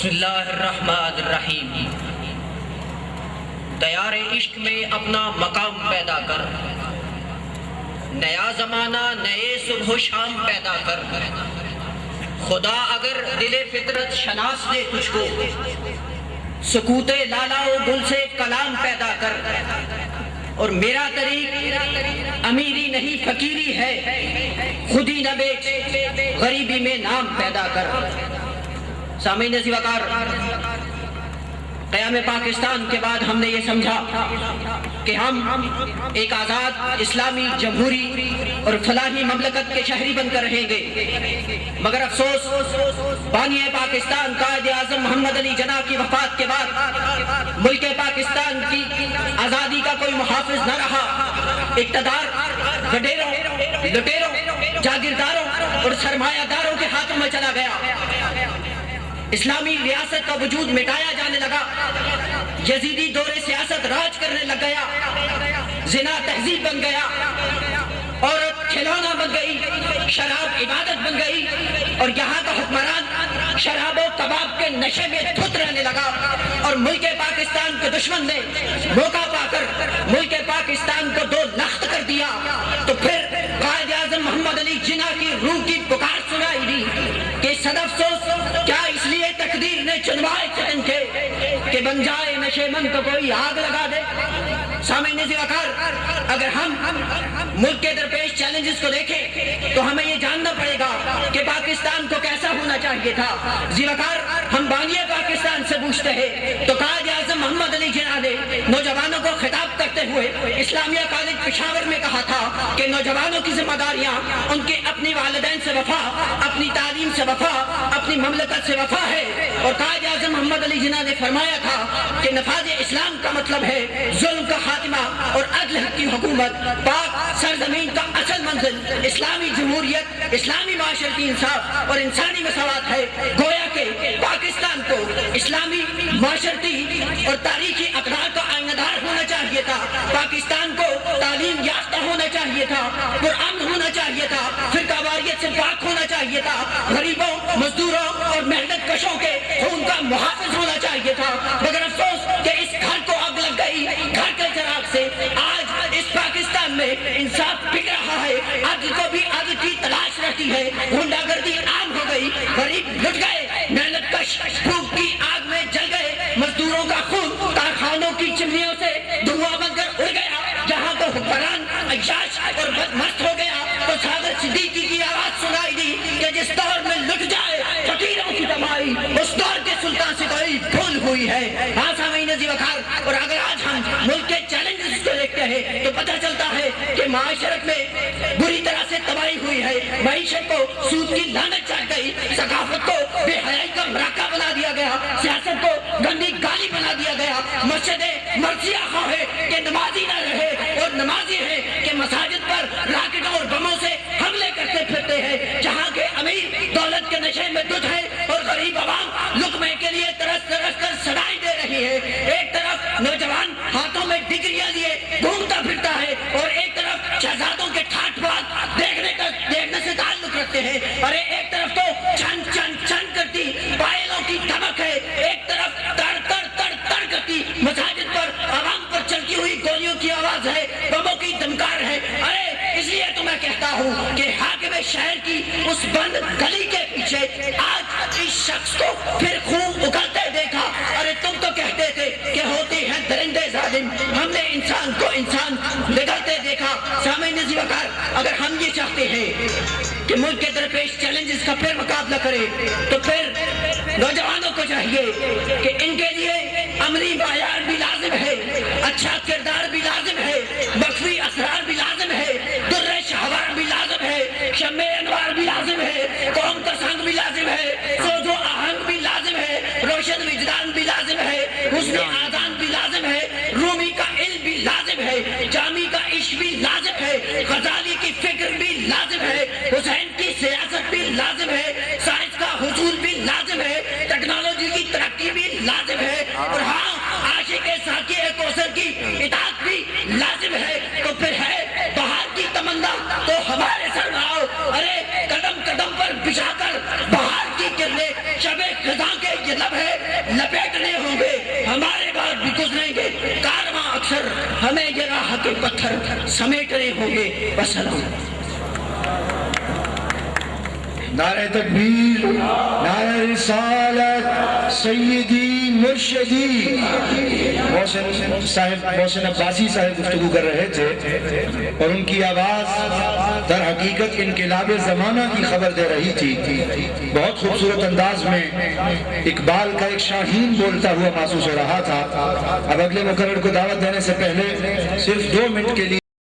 بسم اللہ الرحمن الرحیم۔ دیار عشق میں اپنا مقام پیدا کر، نیا زمانہ نئے صبح و شام پیدا کر۔ خدا اگر دل فطرت شناس دے تجھ کو، سکوت لالا و گل سے کلام پیدا کر۔ اور میرا طریق امیری نہیں فقیری ہے، خودی نہ بیچ غریبی میں نام پیدا کر۔ سامعین عزیز وقار، قیام پاکستان کے بعد ہم نے یہ سمجھا کہ ہم ایک آزاد اسلامی جمہوری اور فلاحی مملکت کے شہری بن کر رہیں گے، مگر افسوس بانی پاکستان قائد اعظم محمد علی جناح کی وفات کے بعد ملک پاکستان کی آزادی کا کوئی محافظ نہ رہا۔ اقتدار گڈیروں، لٹیروں، جاگیرداروں اور سرمایہ داروں کے ہاتھوں میں چلا گیا۔ اسلامی ریاست کا وجود مٹایا جانے لگا، یزیدی دور سیاست راج کرنے لگ گیا، زنا تہذیب بن گیا، عورت کھلونا بن گئی، شراب عبادت بن گئی، اور یہاں کا حکمران شراب و کباب کے نشے میں دھت رہنے لگا۔ اور ملک پاکستان کے دشمن نے موقع پا کر ملک پاکستان کو دو لخت کر دیا۔ تو پھر قائد اعظم محمد علی جناح کی روح کی پکار سنائی دی کہ صد افسوس کیا اس لیے تقدیر نے چنوائے چتن کے کہ بن جائے نشے من کو کوئی آگ لگا دے۔ سامعین عزیز وقار، اگر ہم ملک کے درپیش چیلنجز کو دیکھیں تو ہمیں یہ جاننا پڑے گا کہ پاکستان کو کیسا ہونا چاہیے تھا۔ عزیز وقار، ہم بانی پاکستان سے پوچھتے ہیں تو قائد اعظم محمد علی جناح نے نوجوانوں کو خطاب کرتے ہوئے اسلامیہ کالج پشاور میں کہا تھا کہ نوجوانوں کی ذمہ داریاں ان کے اپنی والدین سے وفا، اپنی تعلیم سے وفا، اپنی مملکت سے وفا ہے۔ اور قائد اعظم محمد علی جناح نے فرمایا تھا کہ نفاذ اسلام کا مطلب ہے ظلم کا خاتمہ اور عدل کی حکومت۔ پاک سرزمین کا اصل منزل اسلامی جمہوریت، اسلامی معاشرتی انصاف اور انسانی مساوات ہے۔ گویا کہ پاکستان کو اسلامی معاشرتی اور تاریخی اقدار کا آئینہ دار ہونا چاہیے تھا۔ پاکستان کو تعلیم یافتہ ہونا چاہیے تھا، پرامن ہونا چاہیے تھا، فرقہ واریت سے پاک ہونا چاہیے تھا، غریبوں، مزدوروں اور محنت کشوں کے خون کا محافظ ہونا چاہیے تھا۔ مگر افسوس کہ اس گھر کو آگ لگ گئی، گھر کے چراغ سے آج اس پاکستان میں انصاف بک رہا ہے، عدل کو بھی عدل کی تلاش رہتی ہے، غنڈہ گردی عام ہو گئی، غریب لٹ گئے، محنت کش بھوک کی آگ میں جل گئے، مزدوروں کا خون کارخانوں کی چمنیوں سے دھواں بن کر اڑ گیا۔ جہاں کو حکمران عیاش اور بدمست ہو گیا تو ساگر صدیقی کی آواز سنائی دی کہ جس دور میں لٹ جائے فقیروں کی کمائی، اس دور کے سلطان سے کوئی بھول ہوئی ہے۔ ہاں سامعین عزیز وقار، اور اگر آج ہم ملک کے چیلنجز کو دیکھتے ہیں تو پتہ چلتا ہے کہ معاشرت میں بری طرح سے تباہی ہوئی ہے، معیشت کو سود کی لعنت چڑھ گئی، ثقافت کو بے حیائی کا مراکہ بنا دیا گیا، سیاست کو گندی گالی بنا دیا گیا، مسجدیں مرثیہ خواہ ہے کہ نمازی نہ رہے اور نمازی ہے کہ مساجد پر راکٹوں اور بموں سے حملے کرتے پھرتے ہیں۔ جہاں کے امیر دولت کے نشے میں دھت ہے اور غریب عوام لقمے کے لیے ترس ترس کر صدائیں دے رہی ہے۔ ایک طرف نوجوان ہاتھوں میں ڈگریاں لیے گھومتا پھرتا ہے اور ایک طرف شہزادوں کے ٹھاٹ بات دیکھنے سے تعلق رکھتے ہیں۔ ارے ایک طرف تو چھن چھن چھن کرتی پائلوں کی دھمک ہے، ایک طرف تڑ تڑ تڑ تڑ کرتی مساجد پر عوام پر چلتی ہوئی گولیوں کی آواز ہے، بموں کی دمکار ہے۔ ارے اس لیے تو میں کہتا ہوں کہ حاکم شہر کی اس بند گلی کے پیچھے آج اس شخص کو پھر خون اگلتے دیکھا۔ ارے تم تو کہتے تھے کہ ہوتے ہیں درندے ظالم، ہم نے انسان کو انسان بگڑتے دیکھا۔ سامعین عزیز وقار، اگر ہم یہ چاہتے ہیں کہ ملک کے درپیش چیلنجز کا پھر مقابلہ کرے تو پھر نوجوانوں کو چاہیے کہ ان کے لیے عملی معیار بھی لازم ہے، اچھا کردار بھی لازم ہے، مخفی اسرار بھی لازم ہے، در شہوار بھی لازم ہے، شمع انوار بھی لازم ہے، قوم کا سنگ بھی لازم ہے، سوز و آہنگ بھی لازم ہے، روشن وجدان بھی لازم ہے، حسن آذان بھی لازم ہے، رومی کا علم بھی لازم ہے، جامی کا عشق بھی لازم ہے، غزالی کی فکر بھی لازم ہے، حسین کی سیاست بھی لازم ہے، سائنس کا حصول بھی لازم ہے، ٹیکنالوجی کی ترقی بھی لازم ہے، اور ہاں عاشق ساقی کوثر کی اطاعت بھی لازم ہے۔ تو پھر ہے بہار کی تمنا تو ہمارے سر آؤ، ارے قدم قدم پر بچھا کر بہار کی کرنے شب خزاں کے یہ لب ہے، بھی گزریں گے، کارواں اکثر ہمیں یہ راہ کے پتھر سمیٹ رہے ہوں گے۔ وسلام۔ نعرہ تکبیر، نعرہ رسالت، سیدی مرشدی۔ محسن عباسی صاحب گفتگو کر رہے تھے اور ان کی آواز در حقیقت انقلاب زمانہ کی خبر دے رہی تھی۔ بہت خوبصورت انداز میں اقبال کا ایک شاہین بولتا ہوا محسوس ہو رہا تھا۔ اب اگلے مقرر کو دعوت دینے سے پہلے صرف 2 منٹ کے لیے